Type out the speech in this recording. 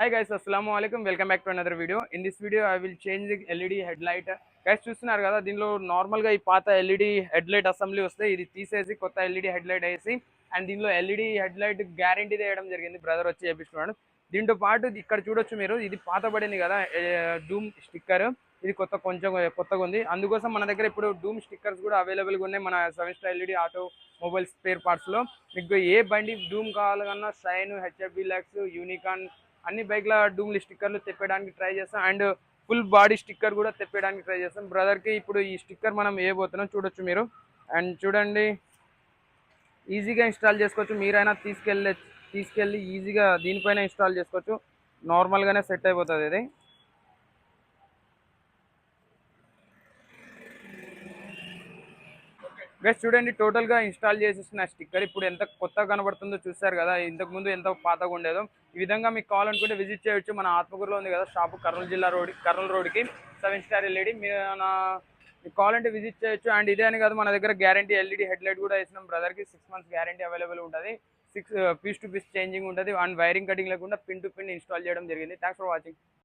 Hi guys, అస్సలాము అలైకుం. Welcome back to another video. In this video I will change the LED head light. Guys చూస్తున్నారు కదా, దీనిలో నార్మల్గా ఈ పాత ఎల్ఈడి హెడ్ లైట్ అసెంబ్లీ వస్తే ఇది తీసేసి కొత్త ఎల్ఈడి హెడ్ లైట్ వేసి అండ్ దీనిలో ఎల్ఈడి హెడ్ లైట్ గ్యారంటీ వేయడం జరిగింది. బ్రదర్ వచ్చి చేపించుకున్నాడు. దీంతో పాటు ఇక్కడ చూడొచ్చు మీరు, ఇది పాతబడింది కదా డూమ్ స్టిక్కర్. ఇది కొంచెం కొత్తగా ఉంది. అందుకోసం మన దగ్గర ఇప్పుడు డూమ్ స్టిక్కర్స్ కూడా అవైలబుల్గా ఉన్నాయి మన 7 star LED automobile spare పార్ట్స్లో. మీకు ఏ బండి డూమ్ కావాలన్నా షైన్, హెచ్ఎఫ్ డీలక్స్, యూనికాన్ అన్ని బైక్ల డూమ్ స్టిక్కర్లు తెప్పడానికి ట్రై చేస్తాం అండ్ ఫుల్ బాడీ స్టిక్కర్ కూడా తెప్పడానికి ట్రై చేస్తాం. బ్రదర్కి ఇప్పుడు ఈ స్టిక్కర్ మనం వేయబోతున్నాం, చూడొచ్చు మీరు. అండ్ చూడండి, ఈజీగా ఇన్స్టాల్ చేసుకోవచ్చు. మీరైనా తీసుకెళ్ళి ఈజీగా దీనిపైన ఇన్స్టాల్ చేసుకోవచ్చు. నార్మల్గానే సెట్ అయిపోతుంది ఇది. గైస్ చూడండి, టోటల్గా ఇన్స్టాల్ చేసేసిన స్టిక్కర్ ఇప్పుడు ఎంత కొత్తగా కనబడుతుందో చూస్తారు కదా. ఇంతకుముందు ఎంత పాతగా ఉండేదో. ఈ విధంగా మీకు కావాలనుకుంటే విజిట్ చేయొచ్చు. మన ఆత్మకూరులో ఉంది కదా షాపు, కర్నూలు రోడ్కి 7 స్టార్ ఎల్ఈడి. మీకు కావాలంటే విజిట్ చేయొచ్చు. అండ్ ఇదే అని కాదు, మన దగ్గర గ్యారంటీ ఎల్ఈడి హెడ్ లైట్ కూడా వేసినాం. బ్రదర్కి 6 మంత్స్ గ్యారంటీ అవైలబుల్ ఉంటుంది. 6 పీస్ టు పీస్ చేంజింగ్ ఉంటుంది. అండ్ వైరింగ్ కటింగ్ లేకుండా పిన్ టు పిన్ ఇన్స్టాల్ చేయడం జరిగింది. Thanks for watching.